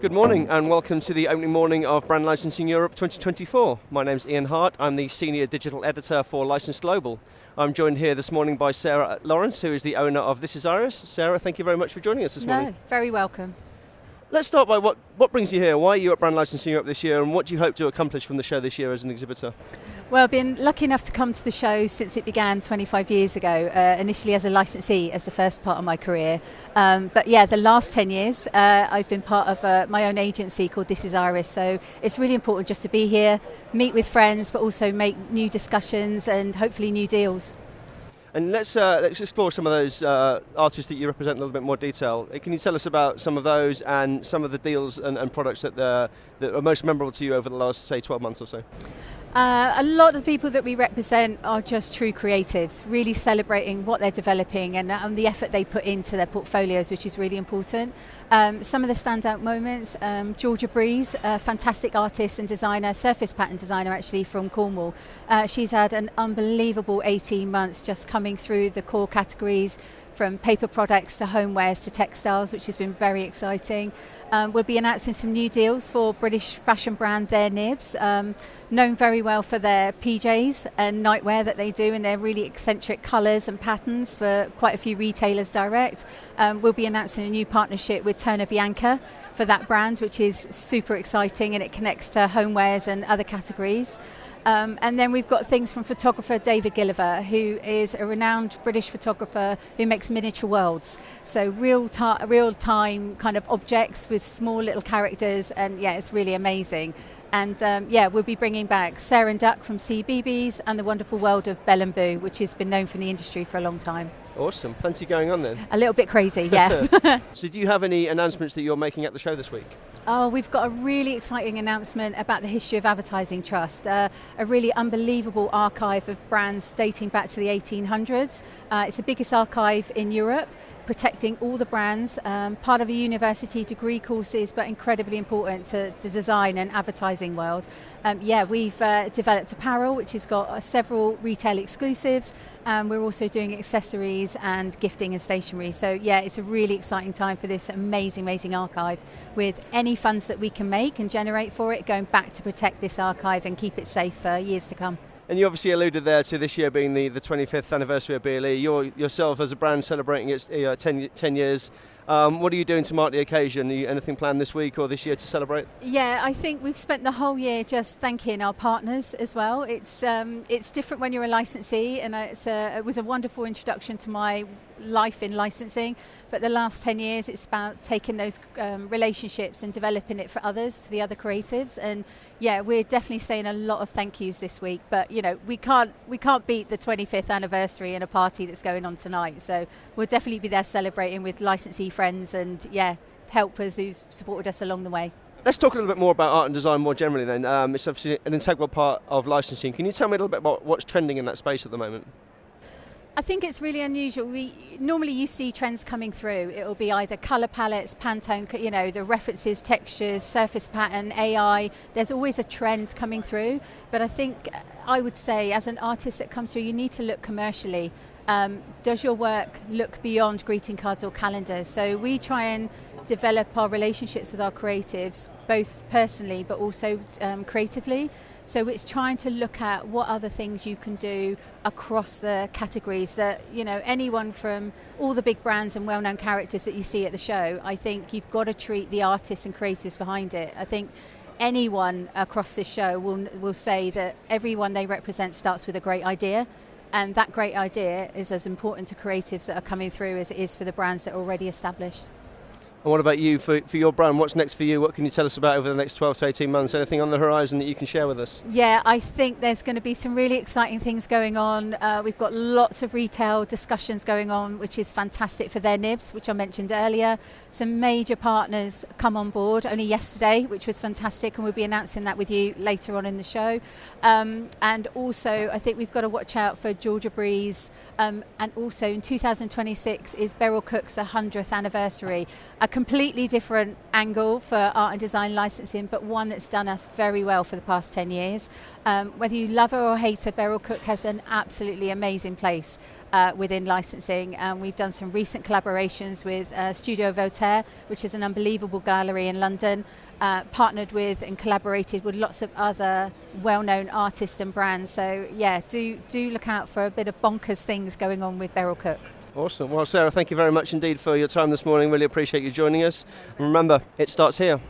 Good morning and welcome to the opening morning of Brand Licensing Europe 2024. My name's Ian Hart, I'm the Senior Digital Editor for License Global. I'm joined here this morning by Sarah Lawrence, who is the owner of This Is Iris. Sarah, thank you very much for joining us this morning. No, very welcome. Let's start by what brings you here. Why are you at Brand Licensing Europe this year, and what do you hope to accomplish from the show this year as an exhibitor? Well, I've been lucky enough to come to the show since it began 25 years ago, initially as a licensee as the first part of my career. But yeah, the last 10 years I've been part of my own agency called This Is Iris, so it's really important just to be here, meet with friends, but also make new discussions and hopefully new deals. And let's explore some of those artists that you represent in a little bit more detail. Can you tell us about some of those and some of the deals and products that are most memorable to you over the last, say, 12 months or so? A lot of the people that we represent are just true creatives, really celebrating what they're developing and the effort they put into their portfolios, which is really important. Some of the standout moments, Georgia Breeze, a fantastic artist and designer, surface pattern designer actually from Cornwall. She's had an unbelievable 18 months just coming through the core categories, from paper products to homewares to textiles, which has been very exciting. We'll be announcing some new deals for British fashion brand Their Nibs, known very well for their PJs and nightwear that they do in their really eccentric colours and patterns for quite a few retailers direct. We'll be announcing a new partnership with Turner Bianca for that brand, which is super exciting, and it connects to homewares and other categories. And then we've got things from photographer David Gilliver, who is a renowned British photographer who makes miniature worlds. So real-time kind of objects with small little characters, and yeah, it's really amazing. And we'll be bringing back Sarah Duck from CBeebies and the wonderful world of Belle and Boo, which has been known from the industry for a long time. Awesome, plenty going on then. A little bit crazy, yeah. So do you have any announcements that you're making at the show this week? Oh, we've got a really exciting announcement about the history of Advertising Trust, a really unbelievable archive of brands dating back to the 1800s. It's the biggest archive in Europe, protecting all the brands, part of a university degree courses, but incredibly important to the design and advertising world. We've developed apparel, which has got several retail exclusives. We're also doing accessories and gifting and stationery. So yeah, it's a really exciting time for this amazing archive, with any funds that we can make and generate for it going back to protect this archive and keep it safe for years to come. And you obviously alluded there to this year being the 25th anniversary of BLE. You're yourself as a brand celebrating its 10 years. What are you doing to mark the occasion? Are you anything planned this week or this year to celebrate? Yeah, I think we've spent the whole year just thanking our partners as well. It's different when you're a licensee, and it was a wonderful introduction to my life in licensing. But the last 10 years, it's about taking those relationships and developing it for others, for the other creatives. And yeah, we're definitely saying a lot of thank yous this week. But you know, we can't beat the 25th anniversary and a party that's going on tonight. So we'll definitely be there celebrating with licensee friends and helpers who've supported us along the way. Let's talk a little bit more about art and design more generally then. It's obviously an integral part of licensing. Can you tell me a little bit about what's trending in that space at the moment? I think it's really unusual. Normally you see trends coming through. It will be either colour palettes, Pantone, the references, textures, surface pattern, AI. There's always a trend coming through. But I think I would say as an artist that comes through, you need to look commercially. Does your work look beyond greeting cards or calendars? So we try and develop our relationships with our creatives, both personally but also creatively. So it's trying to look at what other things you can do across the categories that, anyone from all the big brands and well-known characters that you see at the show. I think you've got to treat the artists and creatives behind it. I think anyone across this show will say that everyone they represent starts with a great idea. And that great idea is as important to creatives that are coming through as it is for the brands that are already established. And what about you, for your brand? What's next for you? What can you tell us about over the next 12 to 18 months? Anything on the horizon that you can share with us? Yeah, I think there's going to be some really exciting things going on. We've got lots of retail discussions going on, which is fantastic for Their Nibs, which I mentioned earlier. Some major partners come on board only yesterday, which was fantastic, and we'll be announcing that with you later on in the show. And also, I think we've got to watch out for Georgia Breeze, and also in 2026 is Beryl Cook's 100th anniversary. A completely different angle for art and design licensing, but one that's done us very well for the past 10 years. Whether you love her or hate her, Beryl Cook has an absolutely amazing place within licensing. We've done some recent collaborations with Studio Voltaire, which is an unbelievable gallery in London, partnered with and collaborated with lots of other well-known artists and brands. So yeah, do look out for a bit of bonkers things going on with Beryl Cook. Awesome. Well, Sarah, thank you very much indeed for your time this morning. Really appreciate you joining us. And remember, it starts here.